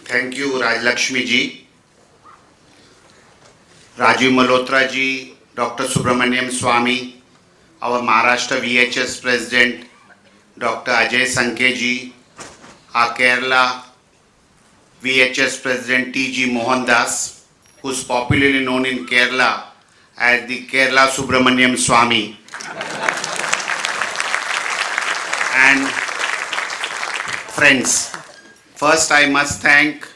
Thank you, Rajlakshmi ji, Rajiv Malhotra ji, Dr. Subramaniam Swamy, our Maharashtra VHS President, Dr. Ajay Sankhe ji, our Kerala VHS President T.G. Mohandas, who is popularly known in Kerala as the Kerala Subramaniam Swamy. And friends, first I must thank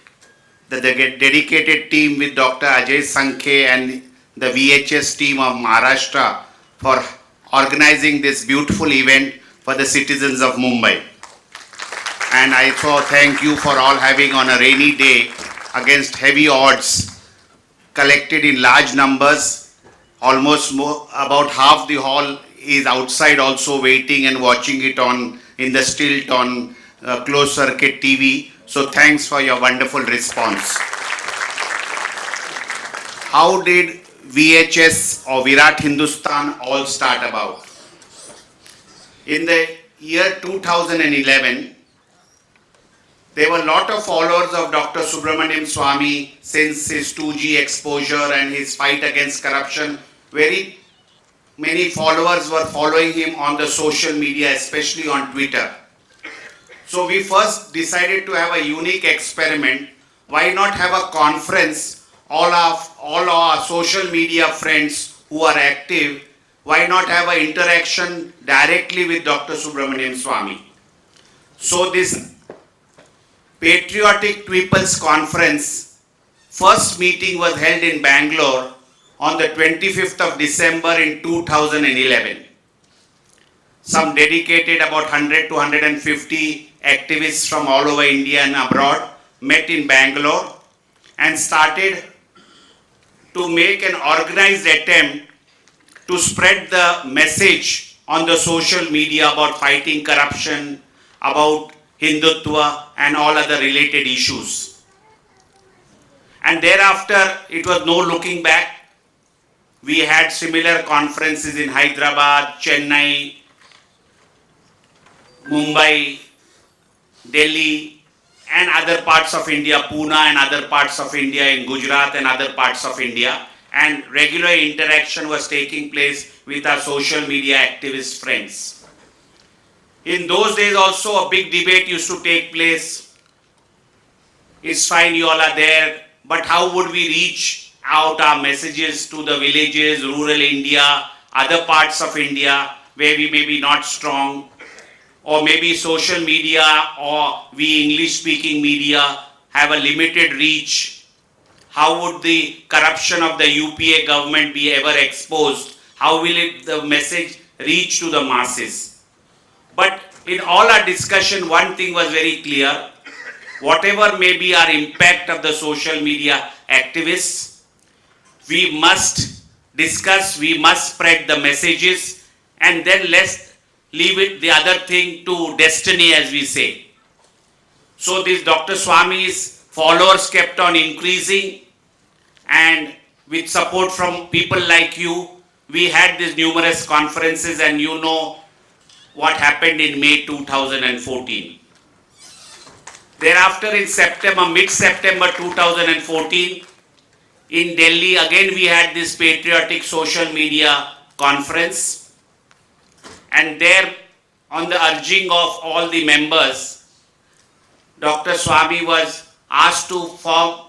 the dedicated team with Dr. Ajay Sankhe and the VHS team of Maharashtra for organizing this beautiful event for the citizens of Mumbai. And I also thank you for all having on a rainy day against heavy odds collected in large numbers. Almost about half the hall is outside also waiting and watching it in the stilt on closed circuit TV. So thanks for your wonderful response. How did VHS or Virat Hindustan all start about? In the year 2011, there were a lot of followers of Dr. Subramaniam Swamy since his 2G exposure and his fight against corruption. Very many followers were following him on the social media, especially on Twitter. So we first decided to have a unique experiment. Why not have a conference, all our social media friends who are active, why not have an interaction directly with Dr. Subramaniam Swamy? So this Patriotic People's Conference, first meeting was held in Bangalore on the 25th of December in 2011. Some dedicated about 100 to 150 activists from all over India and abroad met in Bangalore and started to make an organized attempt to spread the message on the social media about fighting corruption, about Hindutva and all other related issues. And thereafter, it was no looking back. We had similar conferences in Hyderabad, Chennai, Mumbai, Delhi and other parts of India, Pune and other parts of India, in Gujarat and other parts of India, and regular interaction was taking place with our social media activist friends. In those days also a big debate used to take place. It's fine, you all are there, but how would we reach out our messages to the villages, rural India, other parts of India where we may be not strong, or maybe social media or we English speaking media have a limited reach. How would the corruption of the UPA government be ever exposed? How will the message reach to the masses? But in all our discussion, one thing was very clear. Whatever may be our impact of the social media activists, we must discuss, we must spread the messages, and then let's leave it the other thing to destiny, as we say. So this Dr. Swamy's followers kept on increasing, and with support from people like you, we had these numerous conferences, and you know what happened in May 2014. Thereafter in September, mid-September 2014, in Delhi, again we had this patriotic social media conference, and there, on the urging of all the members, Dr. Swamy was asked to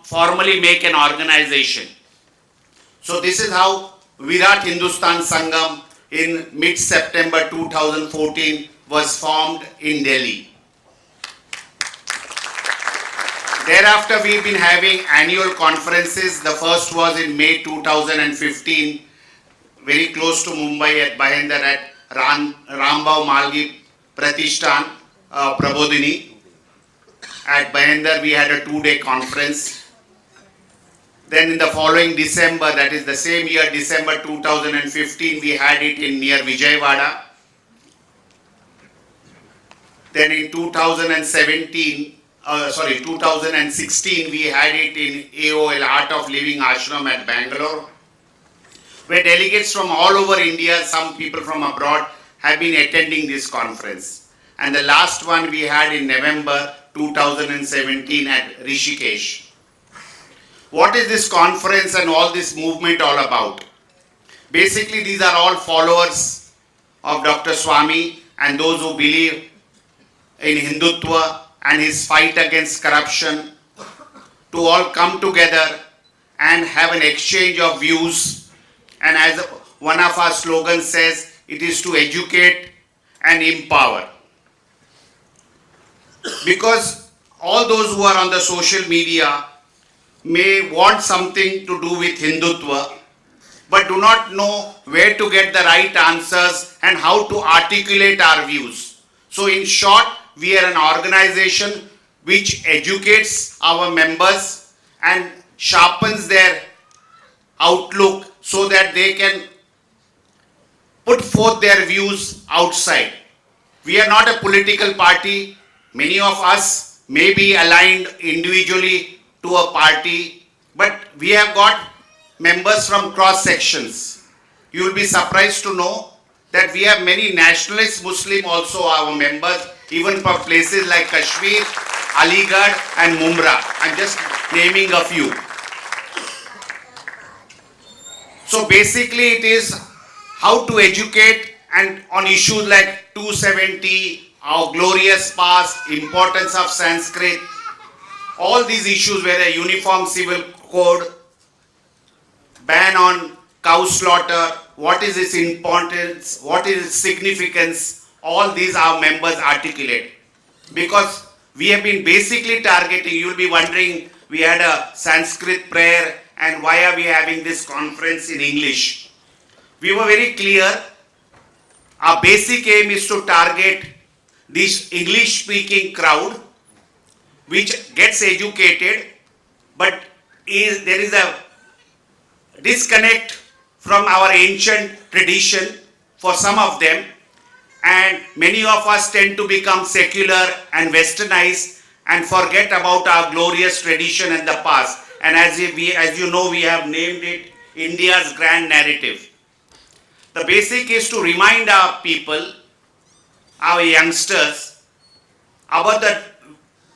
formally make an organization. So this is how Virat Hindustan Sangam in mid-September 2014 was formed in Delhi. Thereafter, we've been having annual conferences. The first was in May 2015, very close to Mumbai at Bahender at Rambhav Malgi Pratishthan, Prabodhini. At Bahender, we had a 2-day conference. Then in the following December, that is the same year, December 2015, we had it in near Vijayawada. Then in 2016, we had it in AOL, Art of Living Ashram at Bangalore, where delegates from all over India, some people from abroad, have been attending this conference. And the last one we had in November 2017 at Rishikesh. What is this conference and all this movement all about? Basically, these are all followers of Dr. Swami and those who believe in Hindutva and his fight against corruption to all come together and have an exchange of views. And as one of our slogans says, it is to educate and empower. Because all those who are on the social media may want something to do with Hindutva, but do not know where to get the right answers and how to articulate our views. So in short, we are an organization which educates our members and sharpens their outlook so that they can put forth their views outside. We are not a political party. Many of us may be aligned individually to a party, but we have got members from cross sections. You will be surprised to know that we have many nationalist Muslim also our members, even from places like Kashmir, Aligarh and Mumbai. I'm just naming a few. So basically it is how to educate and on issues like 270, our glorious past, importance of Sanskrit, all these issues where a uniform civil code, ban on cow slaughter, what is its importance, what is its significance, all these our members articulate. Because we have been basically targeting, you will be wondering, we had a Sanskrit prayer and why are we having this conference in English? We were very clear, our basic aim is to target this English speaking crowd which gets educated, but there is a disconnect from our ancient tradition for some of them, and many of us tend to become secular and westernized and forget about our glorious tradition and the past. And as you know, we have named it India's grand narrative. The basic is to remind our people, our youngsters, about the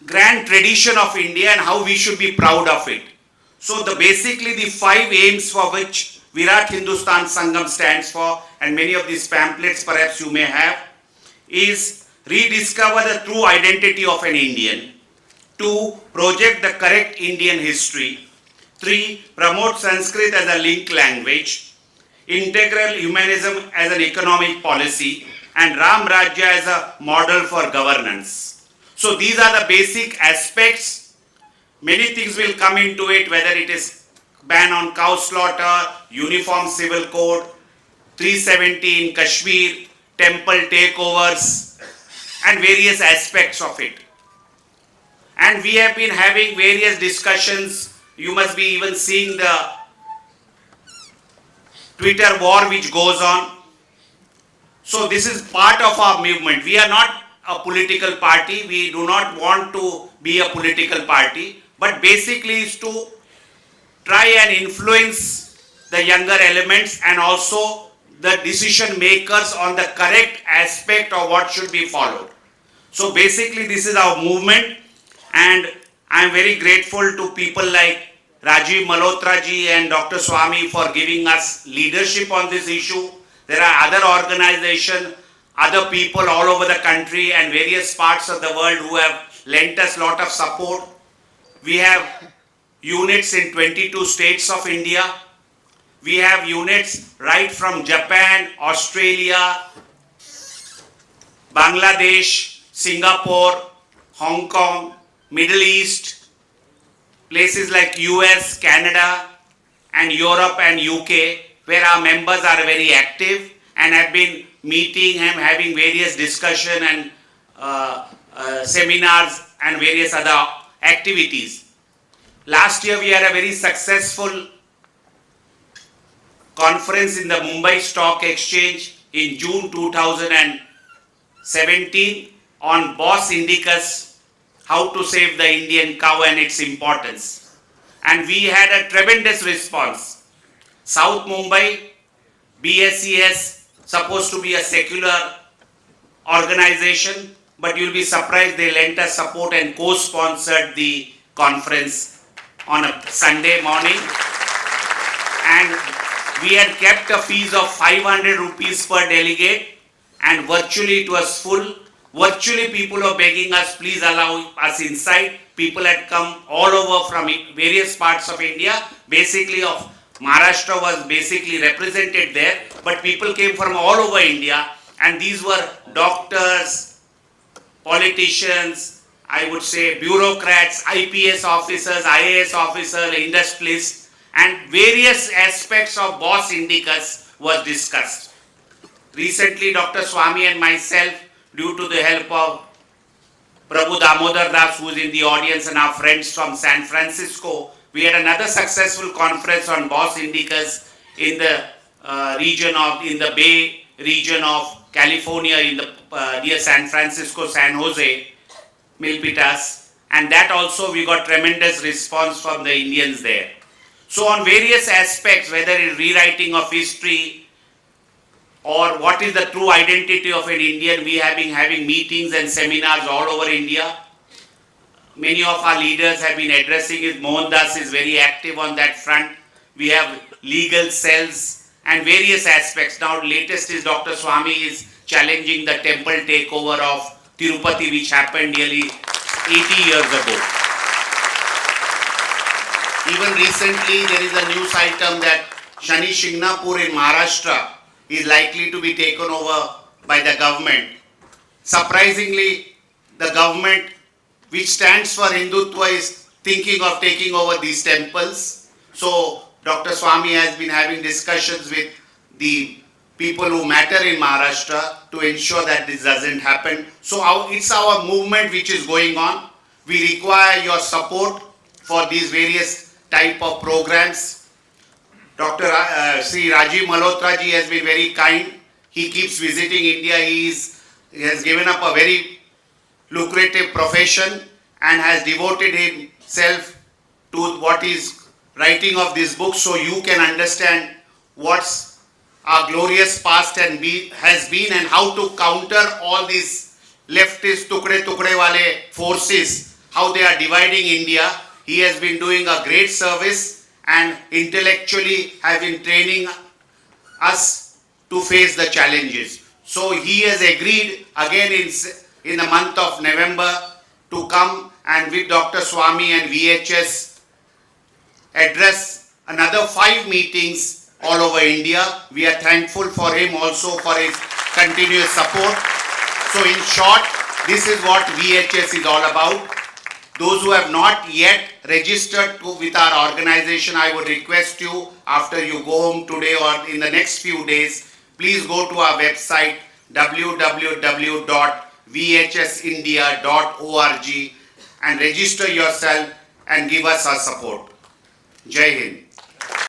grand tradition of India and how we should be proud of it. So basically the 5 aims for which Virat Hindustan Sangam stands for, and many of these pamphlets perhaps you may have, is rediscover the true identity of an Indian. 2. Project the correct Indian history. 3. Promote Sanskrit as a link language. Integral humanism as an economic policy. And Ram Rajya as a model for governance. So these are the basic aspects. Many things will come into it, whether it is ban on cow slaughter, uniform civil code, 370 in Kashmir, temple takeovers, and various aspects of it. And we have been having various discussions. You must be even seeing the Twitter war which goes on. So this is part of our movement. We are not a political party. We do not want to be a political party, but basically is to try and influence the younger elements and also the decision makers on the correct aspect of what should be followed. So basically this is our movement, and I am very grateful to people like Rajiv Malhotra ji and Dr. Swami for giving us leadership on this issue. There are other organizations, other people all over the country and various parts of the world who have lent us a lot of support. We have units in 22 states of India. We have units right from Japan, Australia, Bangladesh, Singapore, Hong Kong, Middle East, places like US, Canada, and Europe and UK, where our members are very active and have been meeting and having various discussion and seminars and various other activities. Last year we had a very successful conference in the Mumbai Stock Exchange in June 2017 on Bos Indicus, how to save the Indian cow and its importance. And we had a tremendous response. South Mumbai, BSES, supposed to be a secular organization, but you'll be surprised they lent us support and co-sponsored the conference on a Sunday morning. And we had kept a fees of 500 rupees per delegate, and virtually it was full. Virtually people were begging us, please allow us inside. People had come all over from various parts of India. Basically of Maharashtra was basically represented there, but people came from all over India, and these were doctors, politicians, I would say bureaucrats, IPS officers, IAS officers, industrialists, and various aspects of Boss Indicus was discussed. Recently, Dr. Swami and myself, due to the help of Prabhu Damodar Das, who is in the audience, and our friends from San Francisco, we had another successful conference on Boss Indicus in the in the Bay region of California, in the near San Francisco, San Jose, Milpitas, and that also we got tremendous response from the Indians there. So on various aspects, whether in rewriting of history or what is the true identity of an Indian, we have been having meetings and seminars all over India. Many of our leaders have been addressing it. Mohandas is very active on that front. We have legal cells and various aspects. Now latest is Dr. Swami is challenging the temple takeover of Tirupati, which happened nearly 80 years ago. Even recently there is a news item that Shani Shingnapur in Maharashtra is likely to be taken over by the government. Surprisingly, the government, which stands for Hindutva, is thinking of taking over these temples. So Dr. Swami has been having discussions with the people who matter in Maharashtra to ensure that this doesn't happen. So it's our movement which is going on. We require your support for these various type of programs. Dr. Sri Rajiv Malhotra ji has been very kind. He keeps visiting India. He has given up a very lucrative profession and has devoted himself to what is writing of this book, so you can understand what's our glorious past has been and how to counter all these leftist tukde wale forces, how they are dividing India. He has been doing a great service and intellectually have been training us to face the challenges. So he has agreed again in the month of November to come and with Dr. Swami and VHS address another 5 meetings all over India. We are thankful for him also for his continuous support. So in short, this is what VHS is all about. Those who have not yet registered with our organization, I would request you, after you go home today or in the next few days, please go to our website www.vhsindia.org and register yourself and give us our support. Jai Hind.